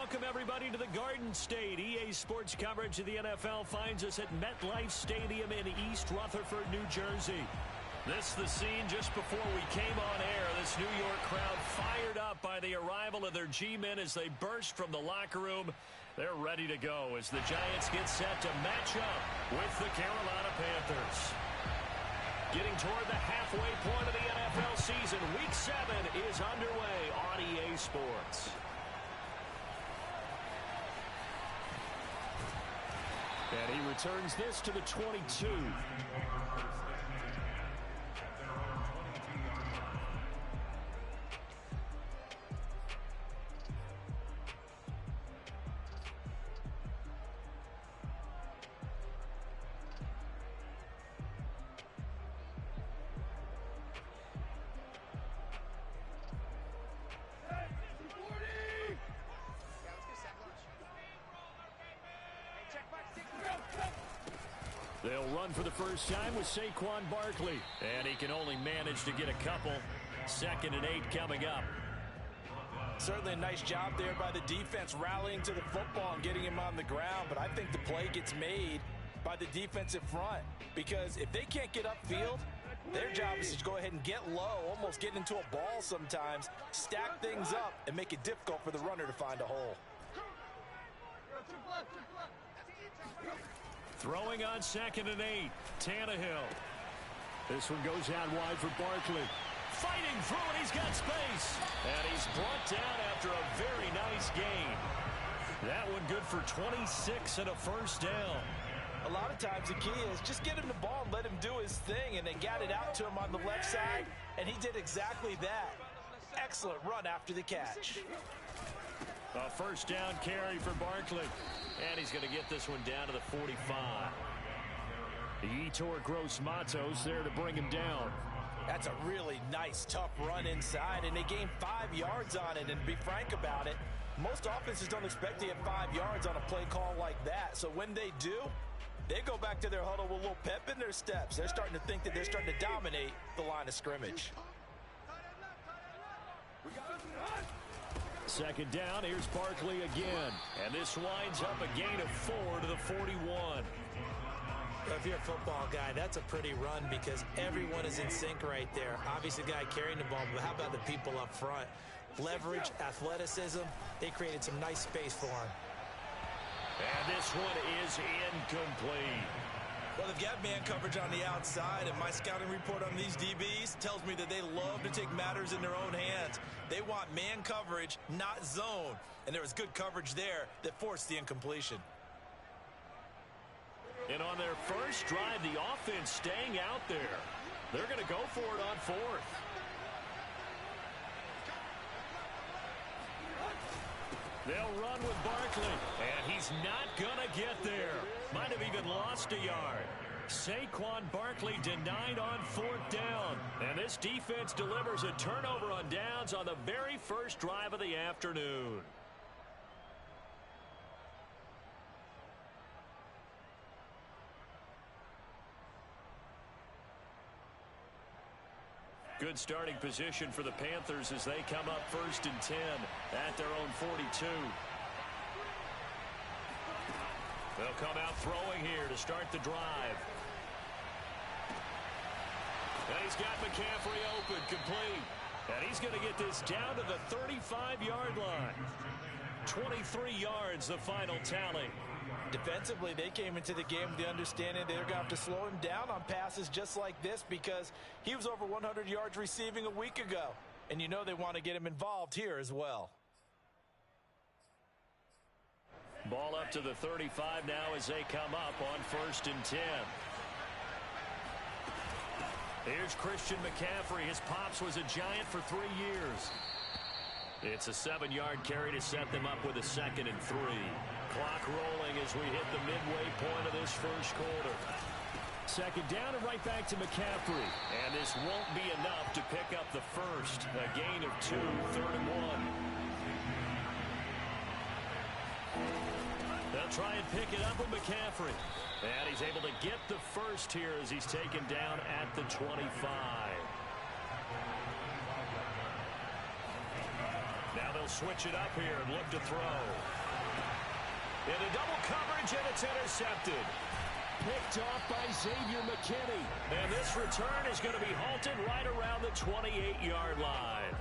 welcome everybody to the Garden State. EA Sports coverage of the NFL finds us at MetLife Stadium in East Rutherford, New Jersey. This is the scene just before we came on air. This New York crowd fired up by the arrival of their G-men as they burst from the locker room. They're ready to go as the Giants get set to match up with the Carolina Panthers. Getting toward the halfway point of the NFL season, Week 7 is underway on EA Sports. And he returns this to the 22. They'll run for the first time with Saquon Barkley. And he can only manage to get a couple. 2nd and 8 coming up. Certainly a nice job there by the defense rallying to the football and getting him on the ground. But I think the play gets made by the defensive front. Because if they can't get upfield, their job is to go ahead and get low, almost get into a ball sometimes, stack things up, and make it difficult for the runner to find a hole. Throwing on 2nd and 8. Tannehill. This one goes out wide for Barkley. Fighting through and he's got space. And he's brought down after a very nice gain. That one good for 26 and a first down. A lot of times the key is just get him the ball and let him do his thing. And they got it out to him on the left side. And he did exactly that. Excellent run after the catch. A first down carry for Barkley. And he's going to get this one down to the 45. The Yetur Gross-Matos there to bring him down. That's a really nice, tough run inside, and they gained 5 yards on it. And to be frank about it, most offenses don't expect to get 5 yards on a play call like that. So when they do, they go back to their huddle with a little pep in their steps. They're starting to think that they're starting to dominate the line of scrimmage. 2nd down, here's Barkley again. And this winds up a gain of 4 to the 41. If you're a football guy, that's a pretty run because everyone is in sync right there. Obviously, the guy carrying the ball, but how about the people up front? Leverage, athleticism, they created some nice space for him. And this one is incomplete. Well, they've got man coverage on the outside, and my scouting report on these DBs tells me that they love to take matters in their own hands. They want man coverage, not zone. And there was good coverage there that forced the incompletion. And on their first drive, the offense staying out there. They're going to go for it on 4th. They'll run with Barkley, and he's not going to get there. Might have even lost a yard. Saquon Barkley denied on 4th down. And this defense delivers a turnover on downs on the very first drive of the afternoon. Good starting position for the Panthers as they come up 1st and 10 at their own 42. They'll come out throwing here to start the drive. And he's got McCaffrey open, complete. And he's going to get this down to the 35-yard line. 23 yards, the final tally. Defensively, they came into the game with the understanding they're going to have to slow him down on passes just like this because he was over 100 yards receiving a week ago. And you know they want to get him involved here as well. Ball up to the 35 now as they come up on 1st and 10. Here's Christian McCaffrey. His pops was a Giant for 3 years. It's a 7-yard carry to set them up with a 2nd and 3. Clock rolling as we hit the midway point of this first quarter. 2nd down and right back to McCaffrey. And this won't be enough to pick up the first. A gain of 2, 3rd and 1. They'll try and pick it up with McCaffrey. And he's able to get the first here as he's taken down at the 25. Now they'll switch it up here and look to throw. Into double coverage, and it's intercepted. Picked off by Xavier McKinney. And this return is going to be halted right around the 28-yard line.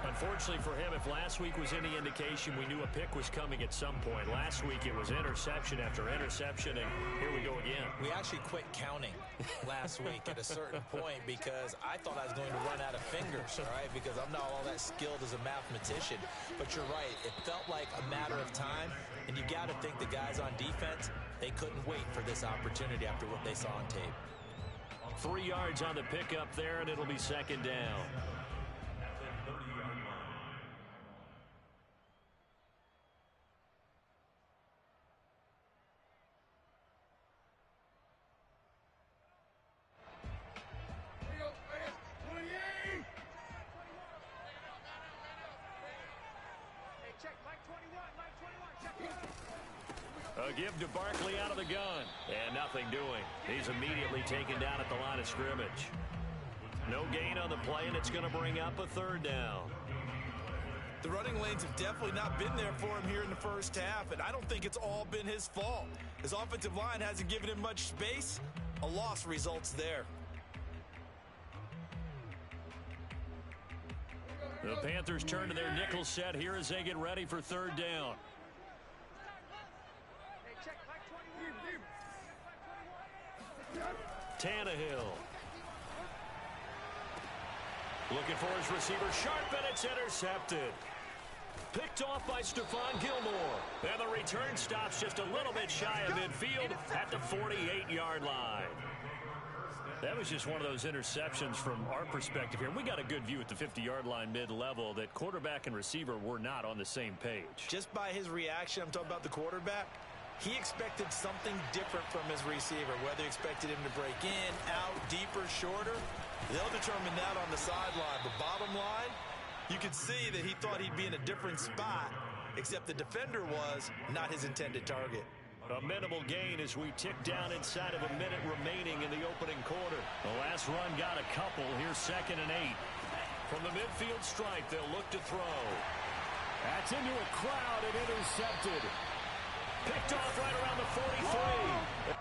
Unfortunately for him, if last week was any indication, we knew a pick was coming at some point. Last week it was interception after interception, and here we go again. We actually quit counting last week at a certain point because I thought I was going to run out of fingers, all right, because I'm not all that skilled as a mathematician. But you're right. It felt like a matter of time, and you got to think the guys on defense, they couldn't wait for this opportunity after what they saw on tape. 3 yards on the pickup there, and it'll be second down. A give to Barkley out of the gun. And nothing doing. He's immediately taken down at the line of scrimmage. No gain on the play, and it's going to bring up a third down. The running lanes have definitely not been there for him here in the first half, and I don't think it's all been his fault. His offensive line hasn't given him much space. A loss results there. The Panthers turn to their nickel set here as they get ready for third down. Tannehill. Looking for his receiver, sharp, and it's intercepted. Picked off by Stephon Gilmore. And the return stops just a little bit shy of midfield at the 48-yard line. That was just one of those interceptions from our perspective here. We got a good view at the 50-yard line mid-level that quarterback and receiver were not on the same page. Just by his reaction, I'm talking about the quarterback, he expected something different from his receiver, whether he expected him to break in, out, deeper, shorter. They'll determine that on the sideline. But bottom line, you could see that he thought he'd be in a different spot, except the defender was not his intended target. A minimal gain as we tick down inside of a minute remaining in the opening quarter. The last run got a couple. Here's 2nd and 8. From the midfield stripe, they'll look to throw. That's into a crowd and intercepted. Picked off right around the 43.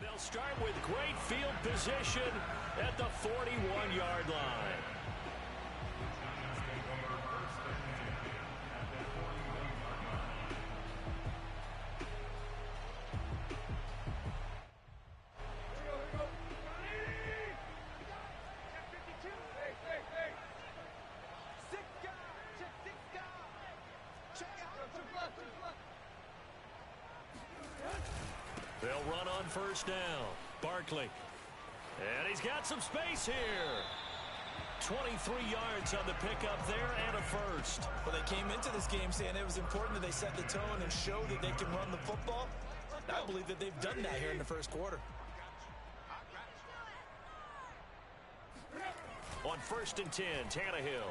They'll start with great field position at the 41-yard line. They'll run on first down. Barkley. And he's got some space here. 23 yards on the pickup there and a first. Well, they came into this game saying it was important that they set the tone and show that they can run the football. I believe that they've done that here in the first quarter. On 1st and 10, Tannehill.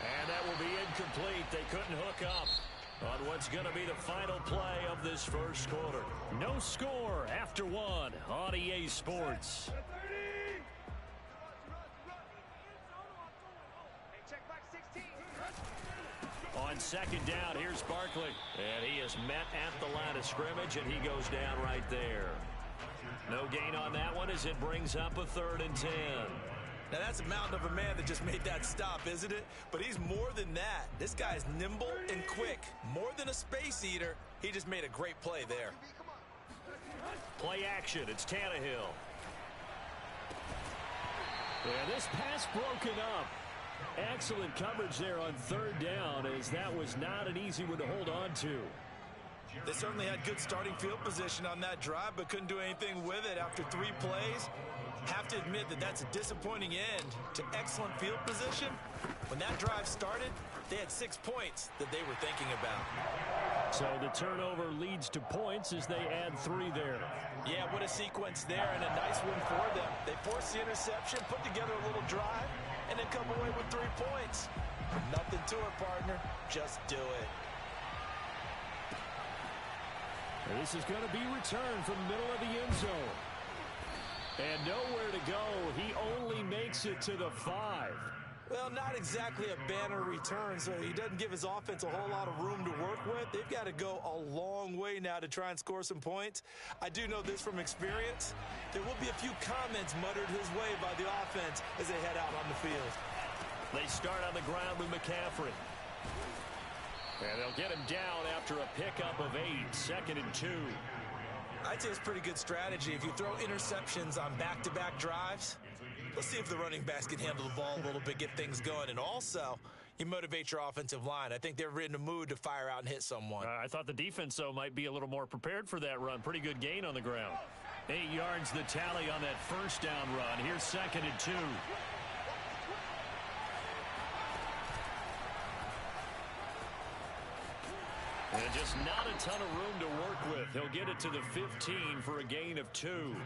And that will be incomplete. They couldn't hook up on what's going to be the final play of this first quarter. No score after one on EA Sports. On 2nd down, here's Barkley. And he is met at the line of scrimmage, and he goes down right there. No gain on that one as it brings up a 3rd and 10. Now, that's a mountain of a man that just made that stop, isn't it? But he's more than that. This guy's nimble and quick. More than a space eater, he just made a great play there. Play action. It's Tannehill. And this pass broken up. Excellent coverage there on 3rd down, as that was not an easy one to hold on to. They certainly had good starting field position on that drive, but couldn't do anything with it after 3 plays. Have to admit that that's a disappointing end to excellent field position. When that drive started, they had 6 points that they were thinking about. So the turnover leads to points as they add 3 there. Yeah, what a sequence there, and a nice win for them. They forced the interception, put together a little drive, and then come away with 3 points. Nothing to it, partner. Just do it. And this is going to be returned from the middle of the end zone. And nowhere to go. He only makes it to the 5. Well, not exactly a banner return, so he doesn't give his offense a whole lot of room to work with. They've got to go a long way now to try and score some points. I do know this from experience. There will be a few comments muttered his way by the offense as they head out on the field. They start on the ground with McCaffrey. And they'll get him down after a pickup of 8, 2nd and 2. I'd say it's pretty good strategy. If you throw interceptions on back-to-back drives, let's see if the running backs can handle the ball a little bit, get things going. And also, you motivate your offensive line. I think they're in the mood to fire out and hit someone. I thought the defense, though, might be a little more prepared for that run. Pretty good gain on the ground. 8 yards the tally on that first down run. Here's 2nd and 2. And just not a ton of room to work with. He'll get it to the 15 for a gain of 2.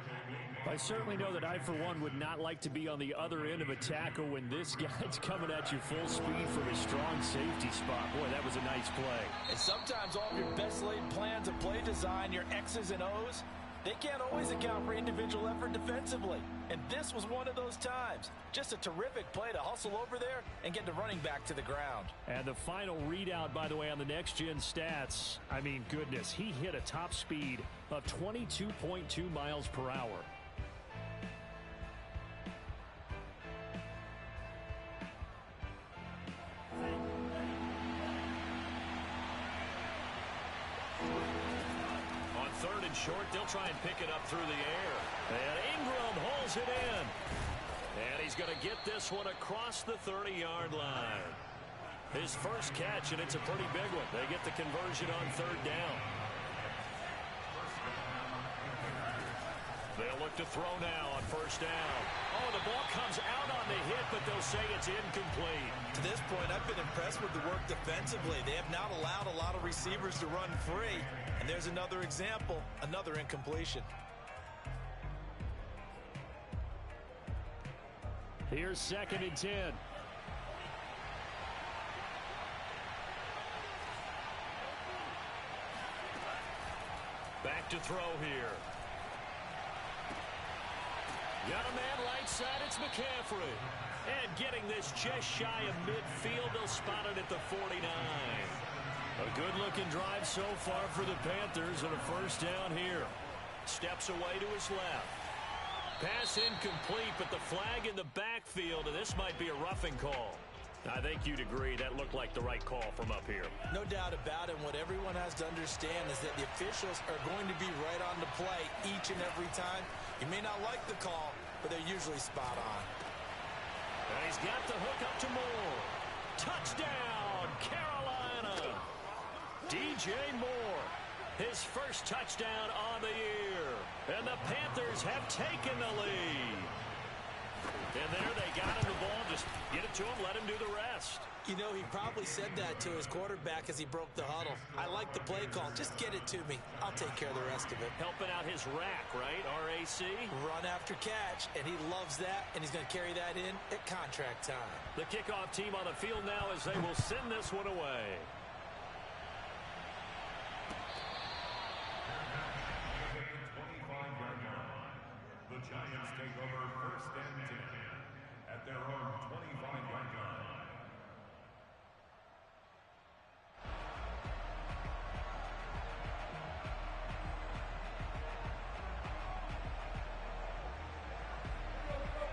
I certainly know that I, for one, would not like to be on the other end of a tackle when this guy's coming at you full speed from his strong safety spot. Boy, that was a nice play. And sometimes all of your best laid plans of play design, your X's and O's, they can't always account for individual effort defensively. And this was one of those times. Just a terrific play to hustle over there and get the running back to the ground. And the final readout, by the way, on the next-gen stats, I mean, goodness, he hit a top speed of 22.2 miles per hour. Third and short, they'll try and pick it up through the air. And Ingram holds it in. And he's going to get this one across the 30-yard line. His first catch, and it's a pretty big one. They get the conversion on 3rd down. They'll look to throw now on 1st down. Oh, the ball comes out on the hit, but they'll say it's incomplete. To this point, I've been impressed with the work defensively. They have not allowed a lot of receivers to run free. And there's another example, another incompletion. Here's 2nd and 10. Back to throw here. Got a man right side, it's McCaffrey. And getting this just shy of midfield, they'll spot it at the 49. A good-looking drive so far for the Panthers, and a 1st down here. Steps away to his left. Pass incomplete, but the flag in the backfield, and this might be a roughing call. I think you'd agree that looked like the right call from up here. No doubt about it. What everyone has to understand is that the officials are going to be right on the play each and every time. You may not like the call, but they're usually spot on. And he's got the hook up to Moore. Touchdown, Carolina. DJ Moore, his first touchdown on the year. And the Panthers have taken the lead. And there they got him the ball. Just get it to him, let him do the rest. You know, he probably said that to his quarterback as he broke the huddle. I like the play call. Just get it to me. I'll take care of the rest of it. Helping out his rack, right? RAC? Run after catch, and he loves that, and he's going to carry that in at contract time. The kickoff team on the field now as they will send this one away. The Giants take over 1st and 10 at their own 25-yard line.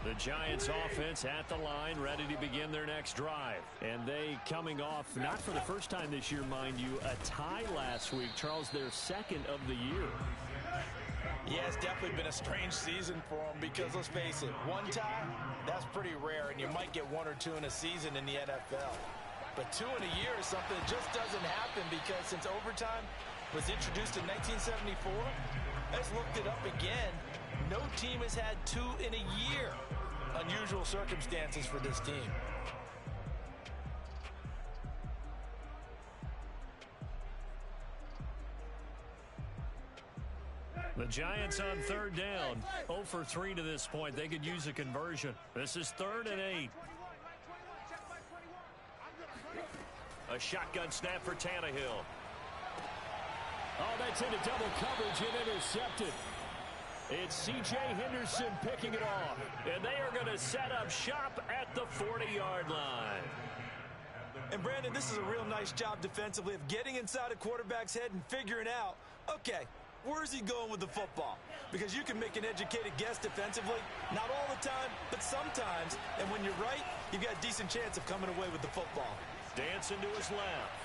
The Giants offense at the line, ready to begin their next drive. And they coming off, not for the first time this year, mind you, a tie last week. Charles, their 2nd of the year. Yeah, it's definitely been a strange season for them because, let's face it, one tie, that's pretty rare, and you might get 1 or 2 in a season in the NFL. But 2 in a year is something that just doesn't happen because since overtime was introduced in 1974, let's looked it up again. No team has had 2 in a year. Unusual circumstances for this team. The Giants on third down. 0 for 3 to this point. They could use a conversion. This is 3rd and 8. A shotgun snap for Tannehill. Oh, that's into double coverage and intercepted. It's C.J. Henderson picking it off. And they are going to set up shop at the 40-yard line. And, Brandon, this is a real nice job defensively of getting inside a quarterback's head and figuring out, okay, where's he going with the football? Because you can make an educated guess defensively. Not all the time, but sometimes. And when you're right, you've got a decent chance of coming away with the football. Dancing to his left.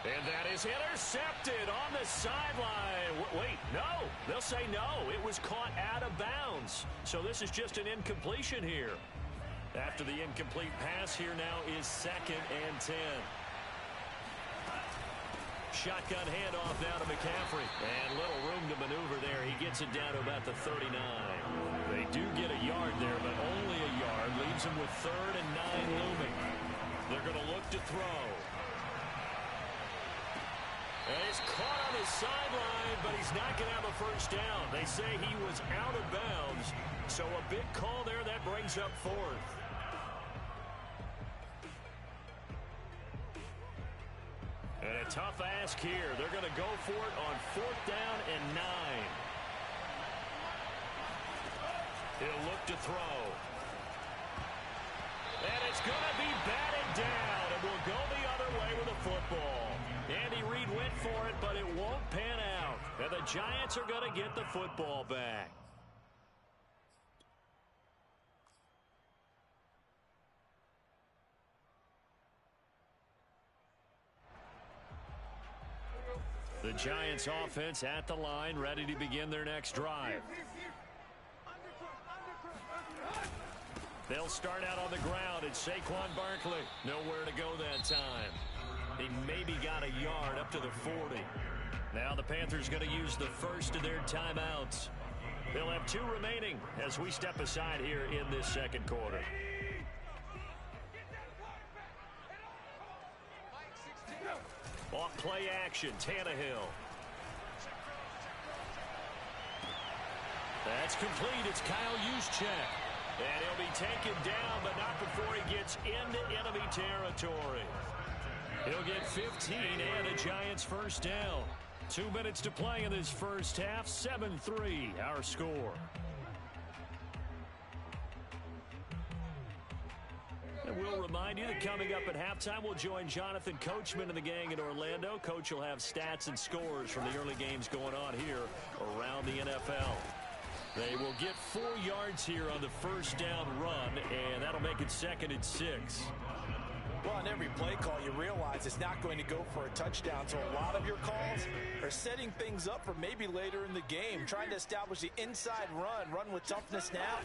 And that is intercepted on the sideline. Wait, no. They'll say no. It was caught out of bounds. So this is just an incompletion here. After the incomplete pass, here now is 2nd and 10. Shotgun handoff down to McCaffrey. And little room to maneuver there. He gets it down to about the 39. They do get a yard there, but only a yard. Leaves him with 3rd and 9 looming. They're going to look to throw. And he's caught on the sideline, but he's not going to have a first down. They say he was out of bounds. So a big call there that brings up 4th. And a tough ask here. They're going to go for it on 4th down and 9. He'll look to throw. And it's going to be batted down. And will go the other way with the football. Andy Reid went for it, but it won't pan out. And the Giants are going to get the football back. The Giants offense at the line, ready to begin their next drive. They'll start out on the ground. It's Saquon Barkley. Nowhere to go that time. He maybe got a yard up to the 40. Now the Panthers going to use the first of their timeouts. They'll have 2 remaining as we step aside here in this second quarter. Off play action, Tannehill. That's complete. It's Kyle Juszczyk. And he'll be taken down, but not before he gets into enemy territory. He'll get 15 and a Giants first down. 2 minutes to play in this first half. 7-3 our score. And we'll remind you that coming up at halftime, we'll join Jonathan Coachman and the gang in Orlando. Coach will have stats and scores from the early games going on here around the NFL. They will get 4 yards here on the first down run, and that'll make it 2nd and 6. Well, on every play call, you realize it's not going to go for a touchdown, so a lot of your calls are setting things up for maybe later in the game, trying to establish the inside run with toughness now,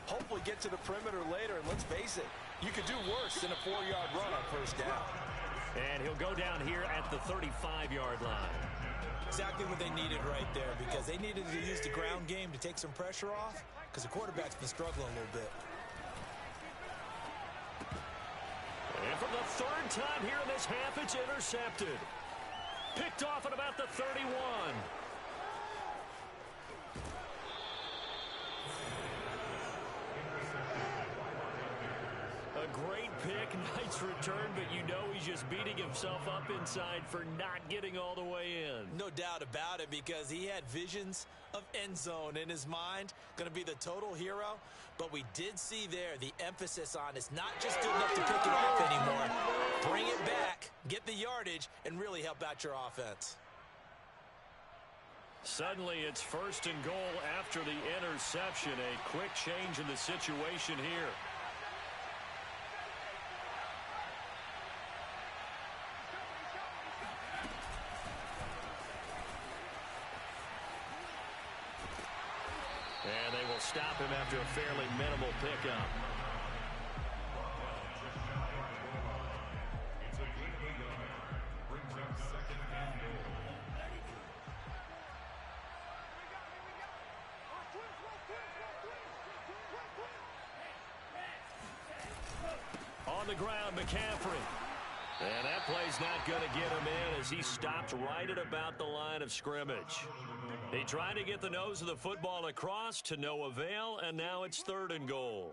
hopefully get to the perimeter later, and let's face it, you could do worse than a 4-yard run on first down. And he'll go down here at the 35-yard line. Exactly what they needed right there, because they needed to use the ground game to take some pressure off, because the quarterback's been struggling a little bit. And for the 3rd time here in this half, it's intercepted. Picked off at about the 31. A great pick, nice return, but you know he's just beating himself up inside for not getting all the way in. No doubt about it, because he had visions of end zone in his mind, going to be the total hero. But we did see there the emphasis on it's not just good enough to pick it off anymore. Bring it back, get the yardage, and really help out your offense. Suddenly it's 1st and goal after the interception. A quick change in the situation here. And they will stop him after a fairly minimal pickup. the ground, McCaffrey. And that play's not going to get him in as he stopped right at about the line of scrimmage. He tried to get the nose of the football across to no avail, and now it's 3rd and goal.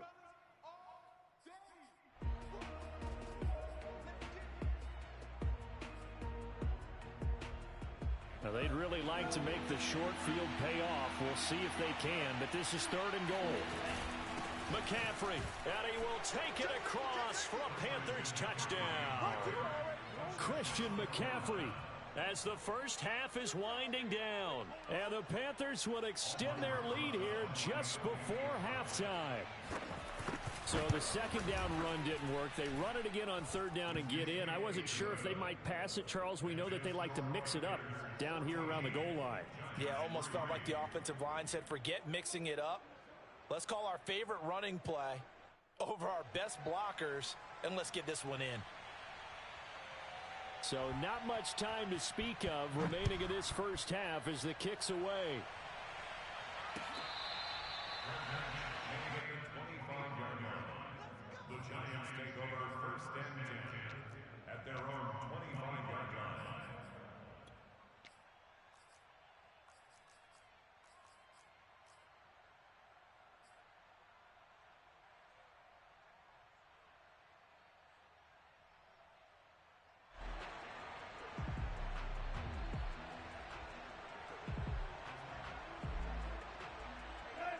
Now, they'd really like to make the short field pay off. We'll see if they can, but this is 3rd and goal. McCaffrey, and he will take it across for a Panthers touchdown. Christian McCaffrey. As the first half is winding down. And the Panthers will extend their lead here just before halftime. So the second down run didn't work. They run it again on 3rd down and get in. I wasn't sure if they might pass it, Charles. We know that they like to mix it up down here around the goal line. Yeah, almost felt like the offensive line said, forget mixing it up. Let's call our favorite running play over our best blockers, and let's get this one in. So not much time to speak of remaining in this first half as the kick's away. The Giants take over 1st and 10 at their own 25-yard line.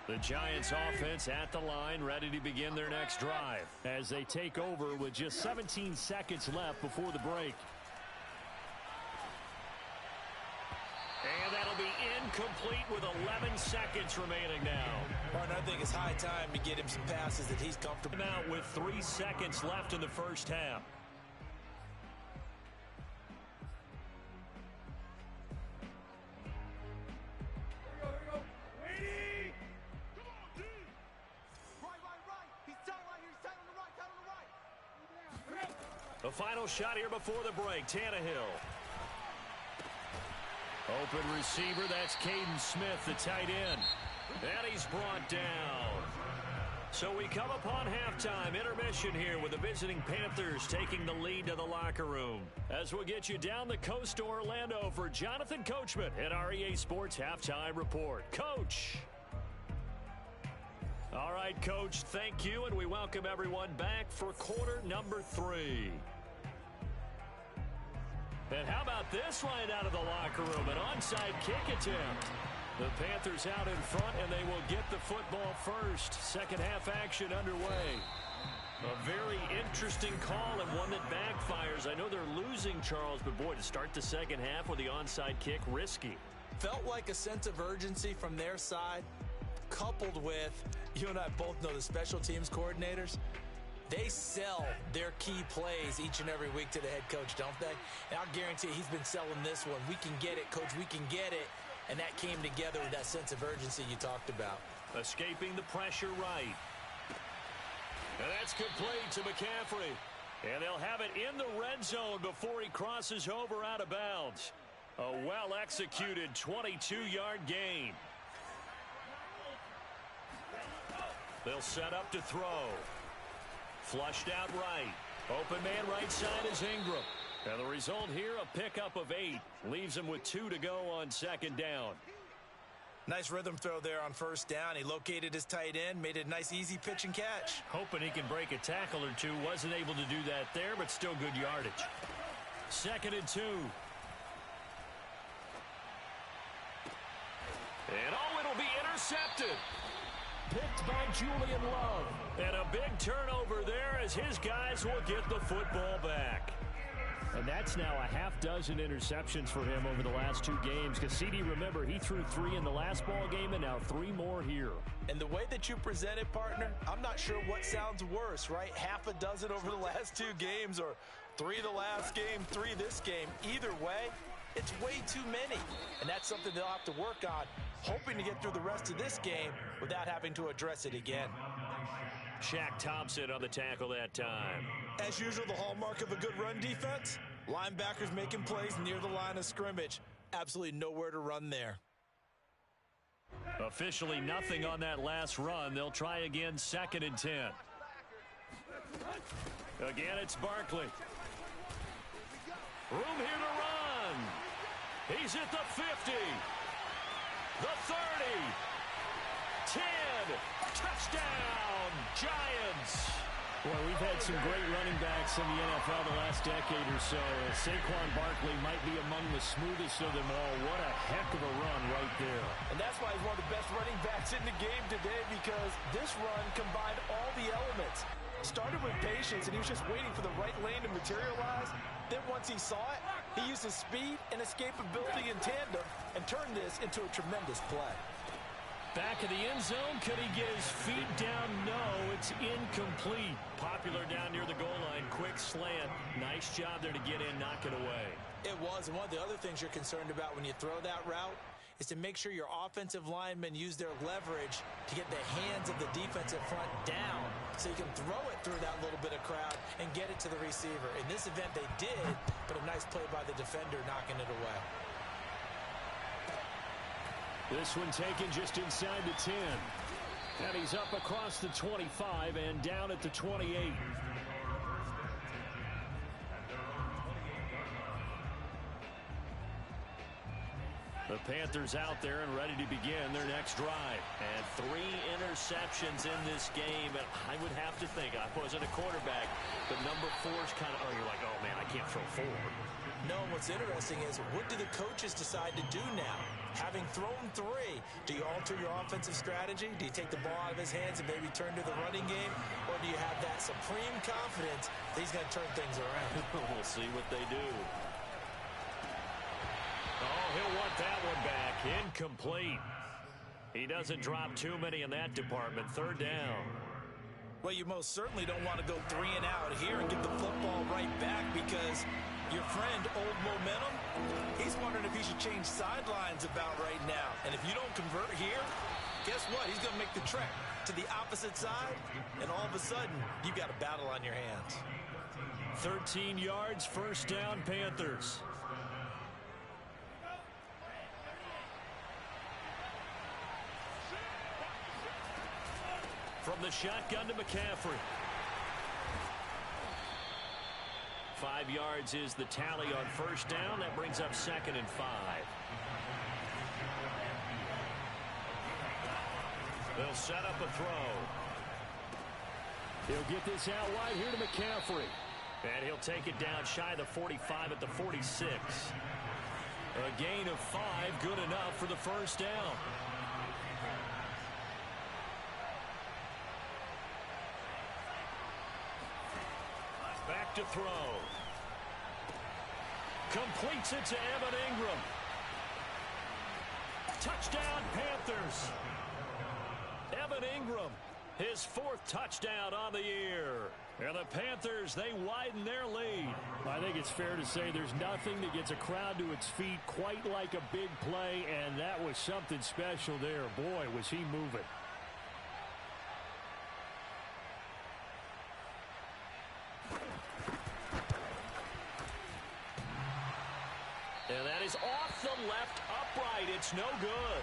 The Giants offense at the line, ready to begin their next drive. As they take over with just 17 seconds left before the break. And that'll be incomplete with 11 seconds remaining now. Partner, I think it's high time to get him some passes that he's comfortable. Out with 3 seconds left in the first half. The final shot here before the break, Tannehill. Open receiver, that's Caden Smith, the tight end. And he's brought down. So we come upon halftime, intermission here with the visiting Panthers taking the lead to the locker room. As we'll get you down the coast to Orlando for Jonathan Coachman at our EA Sports Halftime Report. Coach. All right, Coach, thank you, and we welcome everyone back for quarter number 3. And how about this right out of the locker room? An onside kick attempt. The Panthers out in front, and they will get the football first. Second half action underway. A very interesting call and one that backfires. I know they're losing, Charles, but boy, to start the second half with the onside kick, risky. Felt like a sense of urgency from their side, coupled with, you and I both know the special teams coordinators, they sell their key plays each and every week to the head coach, don't they? And I'll guarantee he's been selling this one. We can get it, Coach, we can get it. And that came together with that sense of urgency you talked about. Escaping the pressure right. And that's complete to McCaffrey. And they'll have it in the red zone before he crosses over out of bounds. A well-executed 22-yard gain. They'll set up to throw. Flushed out right. Open man right side is Ingram. And the result here, a pickup of 8. Leaves him with 2 to go on second down. Nice rhythm throw there on first down. He located his tight end, made it a nice easy pitch and catch. Hoping he can break a tackle or two. Wasn't able to do that there, but still good yardage. 2nd and 2. And it'll be intercepted. Picked by Julian Love. And a big turnover there as his guys will get the football back. And that's now a half dozen interceptions for him over the last 2 games. Because CD, remember, he threw 3 in the last ball game and now 3 more here. And the way that you present it, partner, I'm not sure what sounds worse, right? Half a dozen over the last 2 games or 3 the last game, 3 this game. Either way, it's way too many. And that's something they'll have to work on, hoping to get through the rest of this game without having to address it again. Shaq Thompson on the tackle that time. As usual, the hallmark of a good run defense, linebackers making plays near the line of scrimmage. Absolutely nowhere to run there. Officially nothing on that last run. They'll try again, 2nd and 10. Again, it's Barkley. Room here to run. He's at the 50. The 30. 10. Touchdown, Giants. Well, we've had some great running backs in the NFL the last decade or so. Saquon Barkley might be among the smoothest of them all. What a heck of a run right there. And that's why he's one of the best running backs in the game today, because this run combined all the elements. Started with patience, and he was just waiting for the right lane to materialize. Then once he saw it, he used his speed and escapability in tandem and turned this into a tremendous play. Back of the end zone. Could he get his feet down? No, it's incomplete. Popular down near the goal line. Quick slant. Nice job there to get in, knock it away. It was, and one of the other things you're concerned about when you throw that route is to make sure your offensive linemen use their leverage to get the hands of the defensive front down so you can throw it through that little bit of crowd and get it to the receiver. In this event, they did, but a nice play by the defender knocking it away. This one taken just inside the 10. And he's up across the 25 and down at the 28. The Panthers out there and ready to begin their next drive. And 3 interceptions in this game. And I would have to think, I wasn't a quarterback, but number 4's kind of, you're like, oh man, I can't throw 4. No, what's interesting is, what do the coaches decide to do now? Having thrown 3, do you alter your offensive strategy? Do you take the ball out of his hands and maybe turn to the running game? Or do you have that supreme confidence that he's going to turn things around? We'll see what they do. Oh, he'll want that one back. Incomplete. He doesn't drop too many in that department. 3rd down. Well, you most certainly don't want to go 3 and out here and get the football right back, because your friend, Old Momentum, he's wondering if he should change sidelines about right now. And if you don't convert here, guess what? He's going to make the trek to the opposite side, and all of a sudden, you've got a battle on your hands. 13 yards, 1st down, Panthers. From the shotgun to McCaffrey. 5 yards is the tally on 1st down. That brings up 2nd and 5. They'll set up a throw. He'll get this out wide here to McCaffrey. And he'll take it down shy of the 45 at the 46. A gain of 5, good enough for the 1st down. Back to throw. Completes it to Evan Ingram. Touchdown, Panthers. Evan Ingram, his 4th touchdown on the year. And the Panthers, they widen their lead. I think it's fair to say there's nothing that gets a crowd to its feet quite like a big play, and that was something special there. Boy, was he moving. And that is off the left upright. It's no good.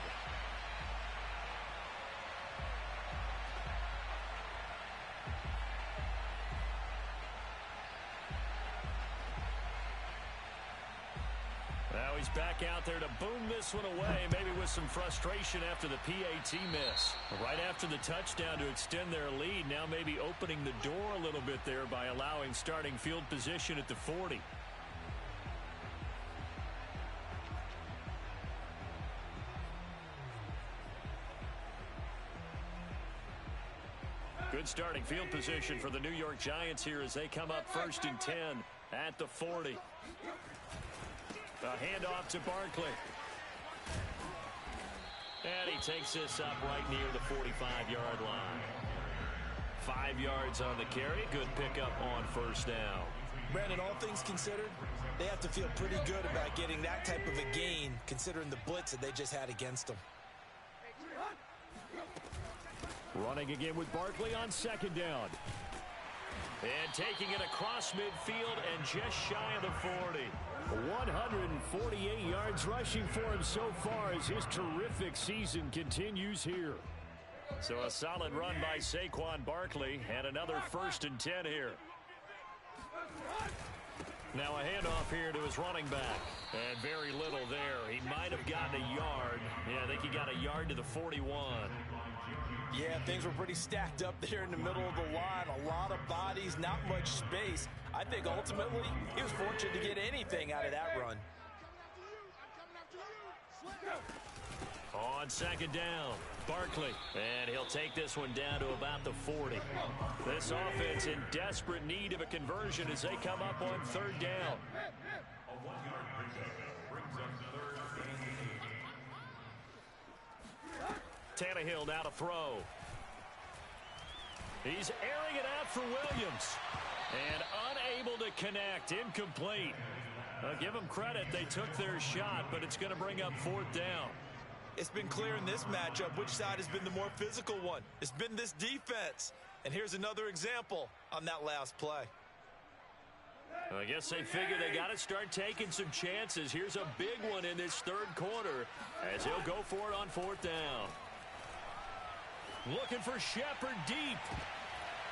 Now he's back out there to boom this one away, maybe with some frustration after the PAT miss. Right after the touchdown to extend their lead, now maybe opening the door a little bit there by allowing starting field position at the 40. Good starting field position for the New York Giants here as they come up 1st and 10 at the 40. A handoff to Barkley. And he takes this up right near the 45-yard line. 5 yards on the carry. Good pickup on 1st down. Brandon, all things considered, they have to feel pretty good about getting that type of a gain, considering the blitz that they just had against them. Running again with Barkley on 2nd down. And taking it across midfield and just shy of the 40. 148 yards rushing for him so far as his terrific season continues here. So a solid run by Saquon Barkley and another 1st and 10 here. Now a handoff here to his running back. And very little there. He might have gotten a yard. Yeah, I think he got a yard to the 41. Yeah, things were pretty stacked up there in the middle of the line. A lot of bodies, not much space. I think ultimately he was fortunate to get anything out of that run. On second down, Barkley. And he'll take this one down to about the 40. This offense in desperate need of a conversion as they come up on third down. A 1-yard pickup brings up third and 8. Tannehill now to throw. He's airing it out for Williams. And unable to connect. Incomplete. Give them credit. They took their shot, but it's going to bring up fourth down. It's been clear in this matchup which side has been the more physical one. It's been this defense. And here's another example on that last play. I guess they figure they got to start taking some chances. Here's a big one in this third quarter as he'll go for it on fourth down. Looking for Shepard deep.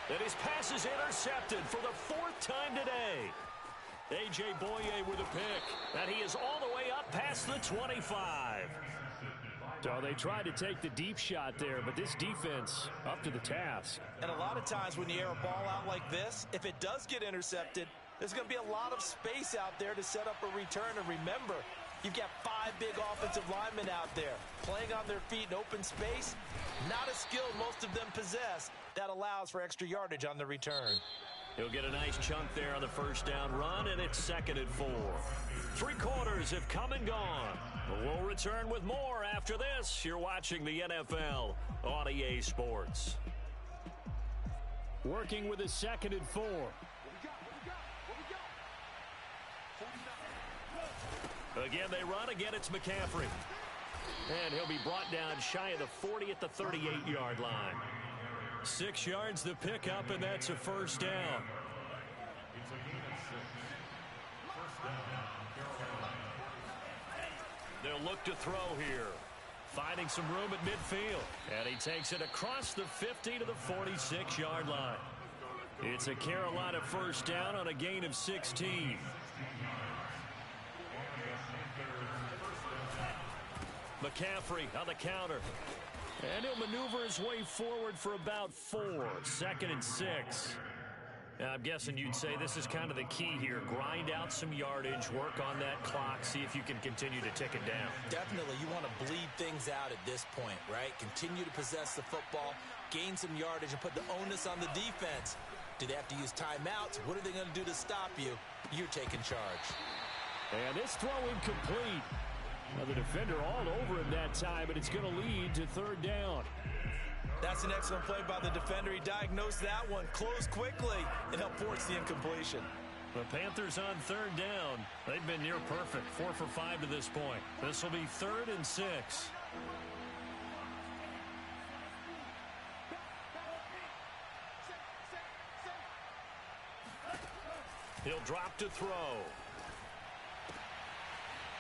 And his pass is intercepted for the fourth time today. A.J. Boye with a pick. And he is all the way up past the 25. So they tried to take the deep shot there, but this defense up to the task. And a lot of times when you air a ball out like this, if it does get intercepted, there's going to be a lot of space out there to set up a return. And remember, you've got 5 big offensive linemen out there playing on their feet in open space. Not a skill most of them possess that allows for extra yardage on the return. He'll get a nice chunk there on the first down run, and it's 2nd and 4. 3 quarters have come and gone. We'll return with more after this. You're watching the NFL on EA Sports. Working with a 2nd and 4. Again, they run. Again, it's McCaffrey. And he'll be brought down shy of the 40 at the 38-yard line. 6 yards the pickup, and that's a first down. It's a gain of 6. First down, Carolina. They'll look to throw here. Finding some room at midfield. And he takes it across the 50 to the 46-yard line. It's a Carolina first down on a gain of 16. McCaffrey on the counter. And he'll maneuver his way forward for about 4. 2nd and 6. I'm guessing you'd say this is kind of the key here. Grind out some yardage, work on that clock, see if you can continue to tick it down. Definitely, you want to bleed things out at this point, right? Continue to possess the football, gain some yardage, and put the onus on the defense. Do they have to use timeouts? What are they going to do to stop you? You're taking charge. And this throw incomplete. Now the defender all over him that time, but it's going to lead to 3rd down. That's an excellent play by the defender. He diagnosed that one, closed quickly, and helped force the incompletion. The Panthers on 3rd down. They've been near perfect, 4 for 5 to this point. This will be 3rd and 6. He'll drop to throw.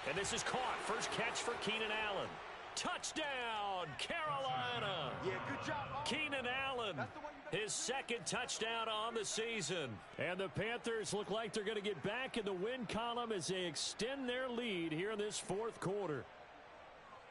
And this is caught. First catch for Keenan Allen. Touchdown, Carolina. Yeah, good job. Keenan Allen, his 2nd touchdown on the season. And the Panthers look like they're going to get back in the win column as they extend their lead here in this 4th quarter.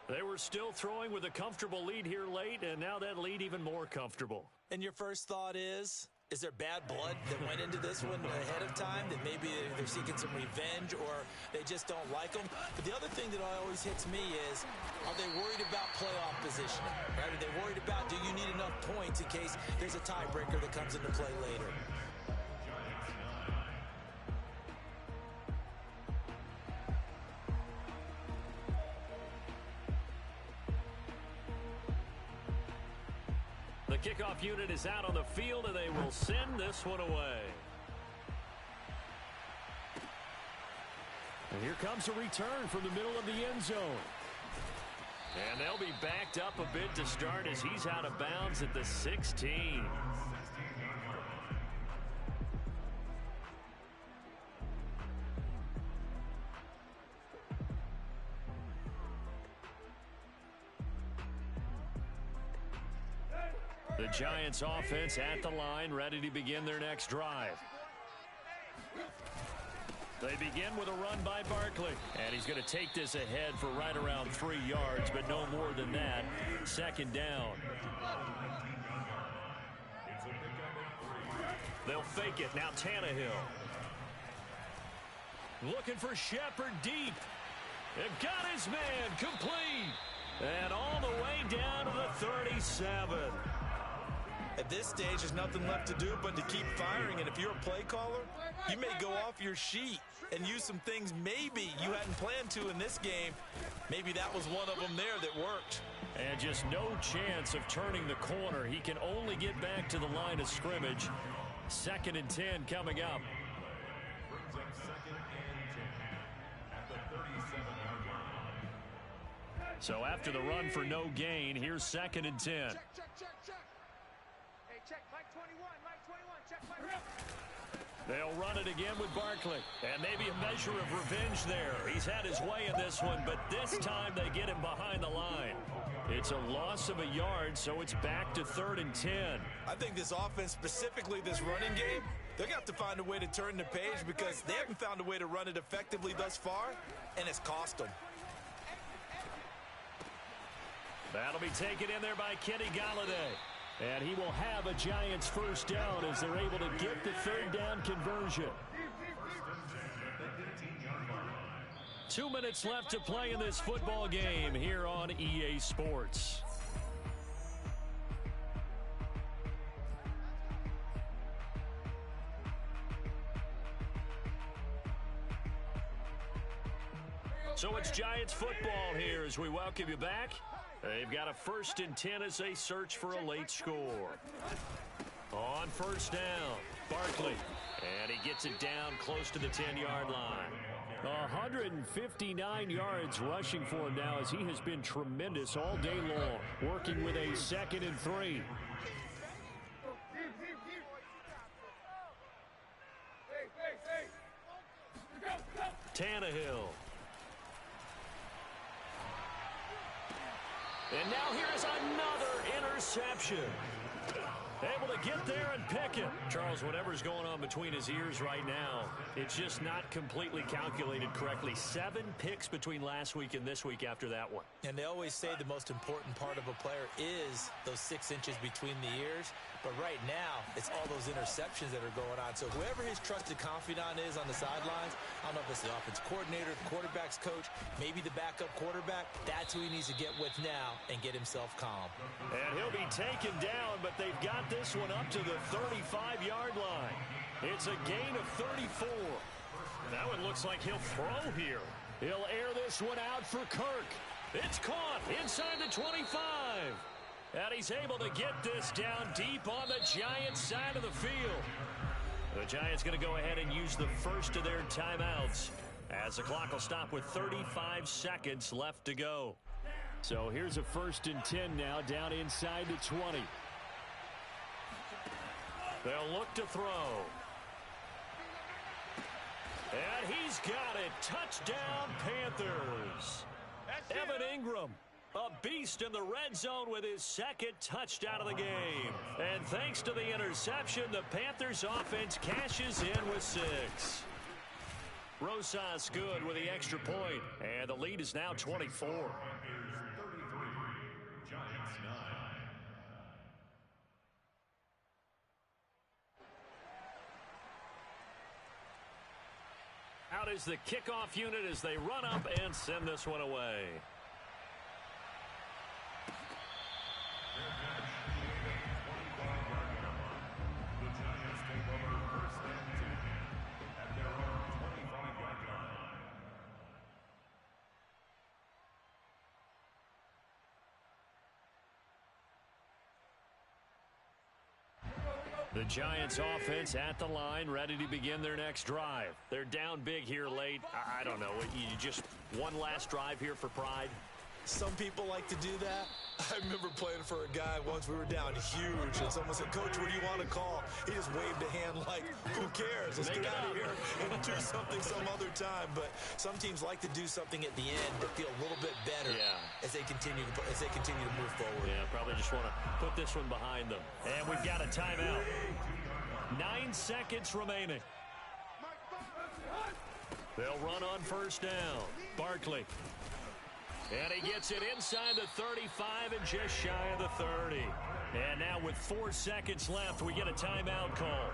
They were still throwing with a comfortable lead here late, and now that lead even more comfortable. And your first thought is there bad blood that went into this one ahead of time, that maybe they're seeking some revenge or they just don't like them? But the other thing that always hits me is, are they worried about playoff positioning? Right? Are they worried about, do you need enough points in case there's a tiebreaker that comes into play later? The kickoff unit is out on the field, and they will send this one away. And here comes a return from the middle of the end zone. And they'll be backed up a bit to start as he's out of bounds at the 16. The Giants offense at the line, ready to begin their next drive. They begin with a run by Barkley. And he's going to take this ahead for right around 3 yards, but no more than that. Second down. They'll fake it. Now Tannehill. Looking for Shepard deep. It got his man complete. And all the way down to the 37. At this stage, there's nothing left to do but to keep firing. And if you're a play caller, you may go off your sheet and use some things maybe you hadn't planned to in this game. Maybe that was one of them there that worked. And just no chance of turning the corner. He can only get back to the line of scrimmage. 2nd and 10 coming up. Brings up 2nd and 10 at the 37-yard line. So after the run for no gain, here's 2nd and 10. Check. Hey, check. Mike 21. Mike 21. Check Mike. They'll run it again with Barkley. And maybe a measure of revenge there. He's had his way in this one, but this time they get him behind the line. It's a loss of a yard, so it's back to 3rd and 10. I think this offense, specifically this running game, they're going to have to find a way to turn the page because they haven't found a way to run it effectively thus far, and it's cost them. That'll be taken in there by Kenny Golladay. And he will have a Giants first down as they're able to get the 3rd down conversion. 2 minutes left to play in this football game here on EA Sports. So it's Giants football here as we welcome you back. They've got a 1st and 10 as they search for a late score. On 1st down, Barkley. And he gets it down close to the 10-yard line. 159 yards rushing for him now as he has been tremendous all day long, working with a 2nd and 3. Tannehill. And now here's another interception. Able to get there and pick it. Charles, whatever's going on between his ears right now, it's just not completely calculated correctly. 7 picks between last week and this week after that one. And they always say the most important part of a player is those 6 inches between the ears. But right now, it's all those interceptions that are going on. So whoever his trusted confidant is on the sidelines, I don't know if it's the offense coordinator, the quarterback's coach, maybe the backup quarterback, that's who he needs to get with now and get himself calm. And he'll be taken down, but they've got this one up to the 35-yard line. It's a gain of 34. That one looks like he'll throw here. He'll air this one out for Kirk. It's caught inside the 25. And he's able to get this down deep on the Giants side of the field. The Giants going to go ahead and use the first of their timeouts as the clock will stop with 35 seconds left to go. So here's a 1st and 10 now down inside the 20. They'll look to throw. And he's got it. Touchdown, Panthers. Evan Ingram, a beast in the red zone with his 2nd touchdown of the game. And thanks to the interception, the Panthers offense cashes in with 6. Rosas good with the extra point. And the lead is now 24. Out is the kickoff unit as they run up and send this one away. The Giants take over 1st and 10 at their own 25-yard line. The Giants offense at the line, ready to begin their next drive. They're down big here late. I don't know. You just one last drive here for pride? Some people like to do that. I remember playing for a guy once. We were down huge, and someone said, "Coach, what do you want to call?" He just waved a hand like, "Who cares? Let's get out of here and do something some other time." But some teams like to do something at the end that feel a little bit better as they continue to move forward. Yeah, probably just want to put this one behind them. And we've got a timeout. 9 seconds remaining. They'll run on first down. Barkley. And he gets it inside the 35 and just shy of the 30. And now with 4 seconds left, we get a timeout call.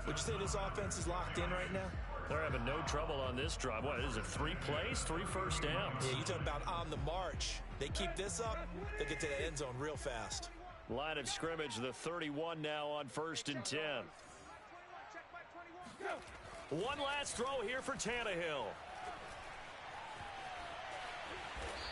Would you say this offense is locked in right now? They're having no trouble on this drive. What is it, 3 plays, 3 first downs? Yeah, you talk about on the march. They keep this up, they'll get to the end zone real fast. Line of scrimmage, the 31 now on 1st and 10. One last throw here for Tannehill.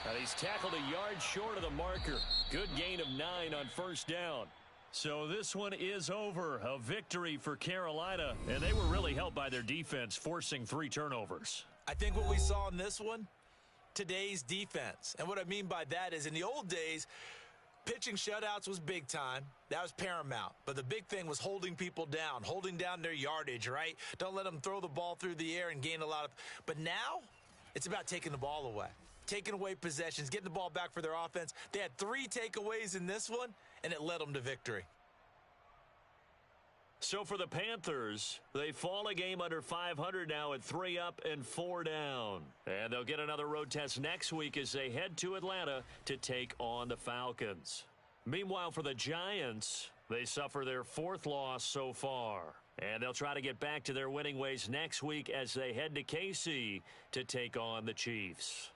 And he's tackled a yard short of the marker. Good gain of 9 on first down. So this one is over. A victory for Carolina. And they were really helped by their defense, forcing 3 turnovers. I think what we saw in this one, today's defense. And what I mean by that is in the old days, pitching shutouts was big time. That was paramount. But the big thing was holding people down, holding down their yardage, right? Don't let them throw the ball through the air and gain a lot of. But now it's about taking the ball away. Taking away possessions, getting the ball back for their offense. They had 3 takeaways in this one, and it led them to victory. So for the Panthers, they fall a game under 500 now at 3 up and 4 down. And they'll get another road test next week as they head to Atlanta to take on the Falcons. Meanwhile, for the Giants, they suffer their 4th loss so far. And they'll try to get back to their winning ways next week as they head to KC to take on the Chiefs.